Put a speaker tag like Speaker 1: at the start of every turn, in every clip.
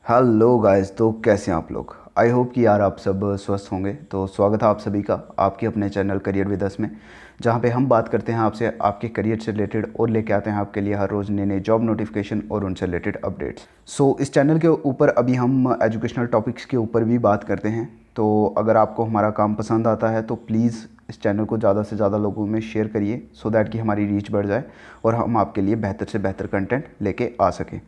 Speaker 1: Hello guys, तो कैसे हैं आप लोग। आई होप कि यार आप सब स्वस्थ होंगे। तो स्वागत है आप सभी का आपके अपने चैनल करियर विद अस में, जहां पे हम बात करते हैं आपसे आपके करियर से रिलेटेड और लेके आते हैं आपके लिए हर रोज़ नए नए जॉब नोटिफिकेशन और उनसे रिलेटेड अपडेट्स। इस चैनल के ऊपर अभी हम एजुकेशनल टॉपिक्स के ऊपर भी बात करते हैं। तो अगर आपको हमारा काम पसंद आता है तो प्लीज़ इस चैनल को ज़्यादा से ज़्यादा लोगों में शेयर करिए, सो दैट कि हमारी रीच बढ़ जाए और हम आपके लिए बेहतर से बेहतर कंटेंट लेके आ सकें।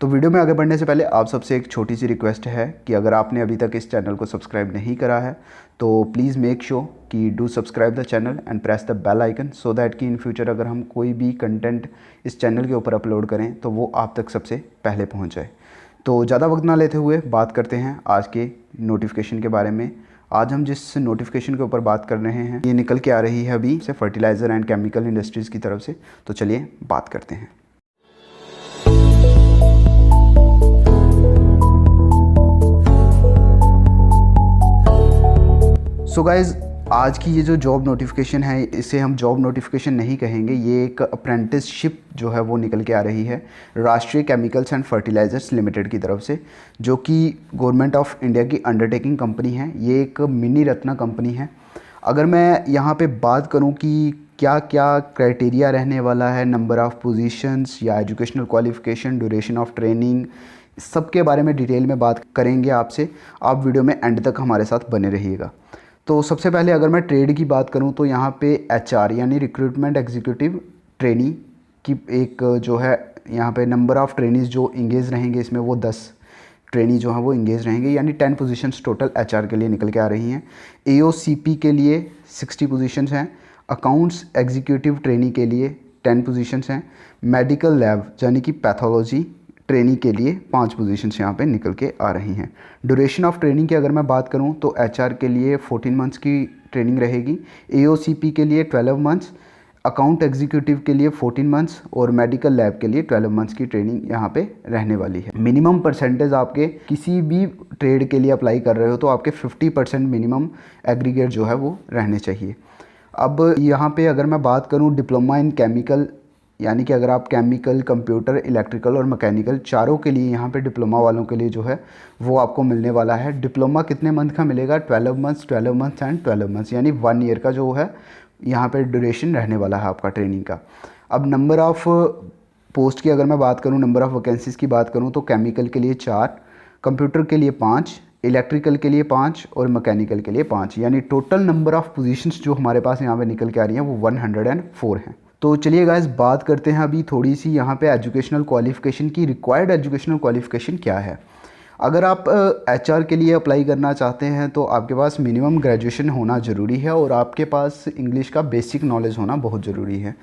Speaker 1: तो वीडियो में आगे बढ़ने से पहले आप सबसे एक छोटी सी रिक्वेस्ट है कि अगर आपने अभी तक इस चैनल को सब्सक्राइब नहीं करा है तो प्लीज़ मेक श्योर कि do subscribe the channel and press the bell icon, so that कि इन फ्यूचर अगर हम कोई भी कंटेंट इस चैनल के ऊपर अपलोड करें तो वो आप तक सबसे पहले पहुंच जाए। तो ज़्यादा वक्त ना लेते हुए बात करते हैं आज के नोटिफिकेशन के बारे में। आज हम जिस नोटिफिकेशन के ऊपर बात कर रहे हैं ये निकल के आ रही है अभी से फर्टिलाइज़र एंड केमिकल इंडस्ट्रीज़ की तरफ से। तो चलिए बात करते हैं। सो गाइज़, आज की ये जो जॉब नोटिफिकेशन है इसे हम जॉब नोटिफिकेशन नहीं कहेंगे, ये एक अप्रेंटिसशिप जो है वो निकल के आ रही है राष्ट्रीय केमिकल्स एंड फर्टिलाइज़र्स लिमिटेड की तरफ से, जो कि गवर्नमेंट ऑफ इंडिया की अंडरटेकिंग कंपनी है। ये एक मिनी रत्ना कंपनी है। अगर मैं यहाँ पे बात करूँ कि क्या क्या क्राइटेरिया रहने वाला है, नंबर ऑफ़ पोजीशंस या educational qualification, duration of training, सबके बारे में डिटेल में बात करेंगे आपसे। आप वीडियो में एंड तक हमारे साथ बने रहिएगा। तो सबसे पहले अगर मैं ट्रेड की बात करूं तो यहाँ पे एचआर यानी रिक्रूटमेंट एग्जीक्यूटिव ट्रेनी की एक जो है यहाँ पे नंबर ऑफ़ ट्रेनीज़ जो इंगेज रहेंगे इसमें वो 10 ट्रेनी जो हैं वो इंगेज रहेंगे, यानी 10 पोजीशंस टोटल एचआर के लिए निकल के आ रही हैं। एओसीपी के लिए 60 पोजीशंस हैं। अकाउंट्स एग्जीक्यूटिव ट्रेनी के लिए 10 पोजीशंस हैं। मेडिकल लैब यानी कि पैथोलॉजी ट्रेनिंग के लिए 5 पोजीशंस यहाँ पे निकल के आ रही हैं। ड्यूरेशन ऑफ ट्रेनिंग की अगर मैं बात करूँ तो एचआर के लिए 14 मंथ्स की ट्रेनिंग रहेगी, एओसीपी के लिए 12 मंथ्स, अकाउंट एग्जीक्यूटिव के लिए 14 मंथ्स और मेडिकल लैब के लिए 12 मंथ्स की ट्रेनिंग यहाँ पे रहने वाली है। मिनिमम परसेंटेज आपके किसी भी ट्रेड के लिए अप्लाई कर रहे हो तो आपके 50% मिनिमम एग्रीगेट जो है वो रहने चाहिए। अब यहाँ पे अगर मैं बात करूँ डिप्लोमा इन केमिकल, यानी कि अगर आप केमिकल, कंप्यूटर, इलेक्ट्रिकल और मैकेनिकल चारों के लिए यहाँ पे डिप्लोमा वालों के लिए जो है वो आपको मिलने वाला है। डिप्लोमा कितने मंथ का मिलेगा? 12 मंथ्स, 12 मंथ्स एंड 12 मंथ्स, यानी 1 ईयर का जो है यहाँ पे ड्यूरेशन रहने वाला है आपका ट्रेनिंग का। अब नंबर ऑफ़ पोस्ट की अगर मैं बात करूँ, नंबर ऑफ़ वैकेंसीज़ की बात करूँ तो केमिकल के लिए 4, कंप्यूटर के लिए 5, इलेक्ट्रिकल के लिए 5 और मैकेनिकल के लिए 5, यानी टोटल नंबर ऑफ़ पोजीशंस जो हमारे पास यहाँ पे निकल के आ रही हैं वो 104 हैं। तो चलिए गाइस बात करते हैं अभी थोड़ी सी यहाँ पे एजुकेशनल क्वालिफ़िकेशन की। रिक्वायर्ड एजुकेशनल क्वालिफ़िकेशन क्या है? अगर आप एचआर के लिए अप्लाई करना चाहते हैं तो आपके पास मिनिमम ग्रेजुएशन होना ज़रूरी है और आपके पास इंग्लिश का बेसिक नॉलेज होना बहुत ज़रूरी है।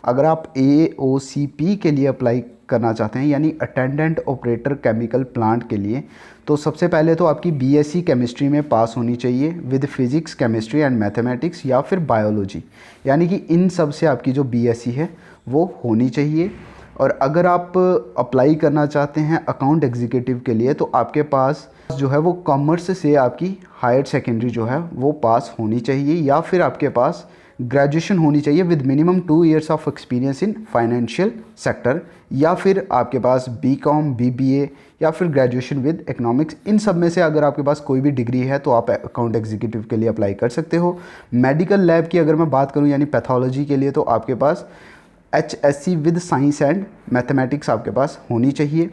Speaker 1: अगर आप एओसीपी के लिए अप्लाई करना चाहते हैं यानी अटेंडेंट ऑपरेटर केमिकल प्लांट के लिए, तो सबसे पहले तो आपकी बीएससी केमिस्ट्री में पास होनी चाहिए with physics, chemistry and mathematics या फिर बायोलॉजी, यानी कि इन सब से आपकी जो बीएससी है वो होनी चाहिए। और अगर आप अप्लाई करना चाहते हैं अकाउंट एग्जीक्यूटिव के लिए तो आपके पास जो है वो कॉमर्स से आपकी हायर सेकेंडरी जो है वो पास होनी चाहिए, या फिर आपके पास ग्रेजुएशन होनी चाहिए with minimum 2 years of experience in financial sector, या फिर आपके पास बीकॉम, बीबीए या फिर ग्रेजुएशन विद इकोनॉमिक्स। इन सब में से अगर आपके पास कोई भी डिग्री है तो आप अकाउंट एग्जीक्यूटिव के लिए अप्लाई कर सकते हो। मेडिकल लैब की अगर मैं बात करूं यानी पैथोलॉजी के लिए तो आपके पास HSC with science and mathematics आपके पास होनी चाहिए।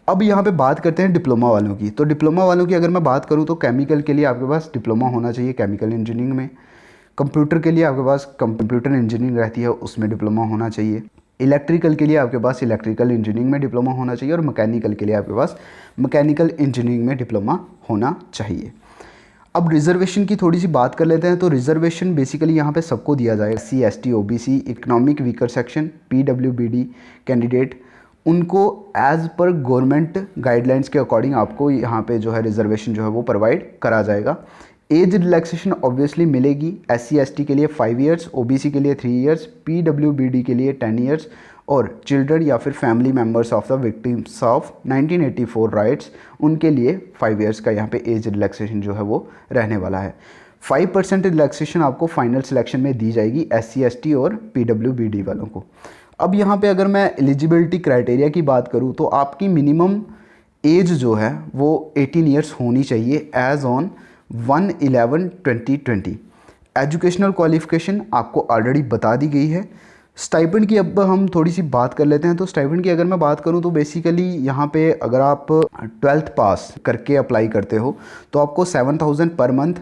Speaker 1: अब यहाँ पे बात करते हैं डिप्लोमा वालों की। तो डिप्लोमा वालों की अगर मैं बात करूँ तो केमिकल के लिए आपके पास डिप्लोमा होना चाहिए केमिकल इंजीनियरिंग में। कंप्यूटर के लिए आपके पास कंप्यूटर इंजीनियरिंग रहती है, उसमें डिप्लोमा होना चाहिए। इलेक्ट्रिकल के लिए आपके पास इलेक्ट्रिकल इंजीनियरिंग में डिप्लोमा होना चाहिए और मैकेनिकल के लिए आपके पास मैकेनिकल इंजीनियरिंग में डिप्लोमा होना चाहिए। अब रिजर्वेशन की थोड़ी सी बात कर लेते हैं। तो रिजर्वेशन बेसिकली यहाँ पे सबको दिया जाएगा, SC, ST, OBC, economic weaker section, PWBD candidate, उनको एज़ पर गवर्नमेंट गाइडलाइंस के अकॉर्डिंग आपको यहाँ पे जो है रिजर्वेशन जो है वो प्रोवाइड करा जाएगा। एज रिलैक्सेशन ऑब्वियसली मिलेगी। SC, ST के लिए 5 ईयर्स, OBC के लिए 3 ईयर्स, PWBD के लिए 10 ईयर्स और चिल्ड्रन या फिर family members of the victims of 1984 rights उनके लिए 5 ईयर्स का यहाँ पे एज रिलैक्सेशन जो है वो रहने वाला है। 5% रिलैक्सेशन आपको फाइनल सिलेक्शन में दी जाएगी SC, ST और PWBD वालों को। अब यहाँ पे अगर मैं एलिजिबिलिटी क्राइटेरिया की बात करूँ तो आपकी मिनिमम एज जो है वो 18 ईयर्स होनी चाहिए एज ऑन 1/11/2020। एजुकेशनल क्वालिफ़िकेशन आपको ऑलरेडी बता दी गई है। स्टाइपेंड की अब हम थोड़ी सी बात कर लेते हैं। तो स्टाइपेंड की अगर मैं बात करूं तो बेसिकली यहाँ पे अगर आप 12th पास करके अप्लाई करते हो तो आपको 7,000 पर मंथ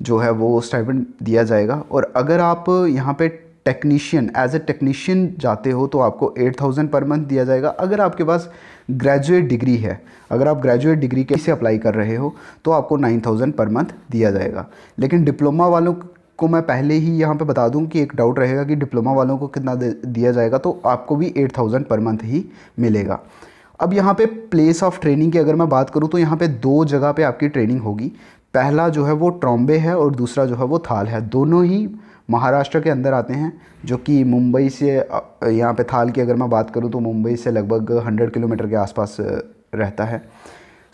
Speaker 1: जो है वो स्टाइपेंड दिया जाएगा। और अगर आप यहाँ पे टेक्नीशियन एज ए टेक्नीशियन जाते हो तो आपको 8,000 पर मंथ दिया जाएगा। अगर आपके पास ग्रेजुएट डिग्री है, अगर आप ग्रेजुएट डिग्री के से अप्लाई कर रहे हो तो आपको 9,000 पर मंथ दिया जाएगा। लेकिन डिप्लोमा वालों को मैं पहले ही यहाँ पे बता दूं कि एक डाउट रहेगा कि डिप्लोमा वालों को कितना दिया जाएगा, तो आपको भी 8,000 पर मंथ ही मिलेगा। अब यहाँ पे प्लेस ऑफ ट्रेनिंग की अगर मैं बात करूँ तो यहाँ पे 2 जगह पे आपकी ट्रेनिंग होगी। पहला जो है वो ट्रॉम्बे है और दूसरा जो है वो थाल है। दोनों ही महाराष्ट्र के अंदर आते हैं, जो कि मुंबई से यहाँ पे थाल की अगर मैं बात करूँ तो मुंबई से लगभग 100 किलोमीटर के आसपास रहता है।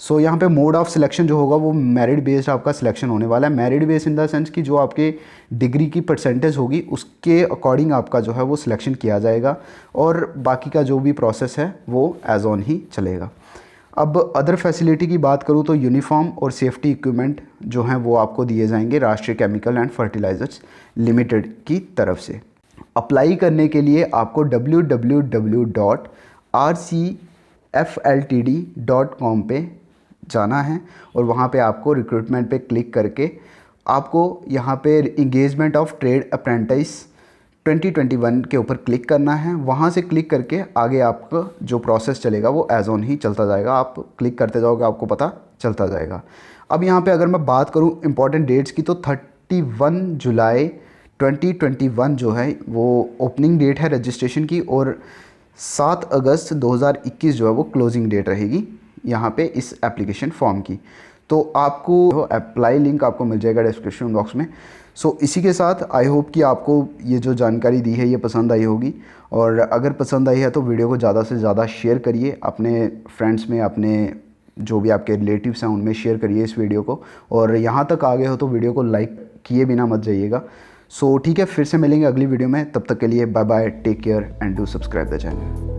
Speaker 1: सो यहाँ पे मोड ऑफ सिलेक्शन जो होगा वो मेरिट बेस्ड आपका सिलेक्शन होने वाला है। Merit based in the sense कि जो आपके डिग्री की परसेंटेज होगी उसके अकॉर्डिंग आपका जो है वो सिलेक्शन किया जाएगा और बाकी का जो भी प्रोसेस है वो एज ऑन ही चलेगा। अब अदर फैसिलिटी की बात करूँ तो यूनिफॉर्म और सेफ्टी इक्विपमेंट जो हैं वो आपको दिए जाएंगे राष्ट्रीय केमिकल एंड फर्टिलाइजर्स लिमिटेड की तरफ से। अप्लाई करने के लिए आपको www.rcfltd.com पे जाना है और वहाँ पे आपको रिक्रूटमेंट पे क्लिक करके आपको यहाँ पे इंगेजमेंट ऑफ ट्रेड अप्रेंटिस 2021 के ऊपर क्लिक करना है। वहाँ से क्लिक करके आगे आपका जो प्रोसेस चलेगा वो एज ऑन ही चलता जाएगा। आप क्लिक करते जाओगे आपको पता चलता जाएगा। अब यहाँ पे अगर मैं बात करूँ इंपॉर्टेंट डेट्स की तो 31 जुलाई 2021 जो है वो ओपनिंग डेट है रजिस्ट्रेशन की और 7 अगस्त 2021 जो है वो क्लोजिंग डेट रहेगी यहाँ पे इस एप्लीकेशन फॉर्म की। तो आपको अप्लाई लिंक आपको मिल जाएगा डिस्क्रिप्शन बॉक्स में। सो इसी के साथ आई होप कि आपको ये जो जानकारी दी है ये पसंद आई होगी, और अगर पसंद आई है तो वीडियो को ज़्यादा से ज़्यादा शेयर करिए अपने फ्रेंड्स में, अपने जो भी आपके रिलेटिव्स हैं उनमें शेयर करिए इस वीडियो को। और यहाँ तक आ गए हो तो वीडियो को लाइक किए बिना मत जाइएगा। सो ठीक है, फिर से मिलेंगे अगली वीडियो में। तब तक के लिए bye bye, take care and do subscribe the channel.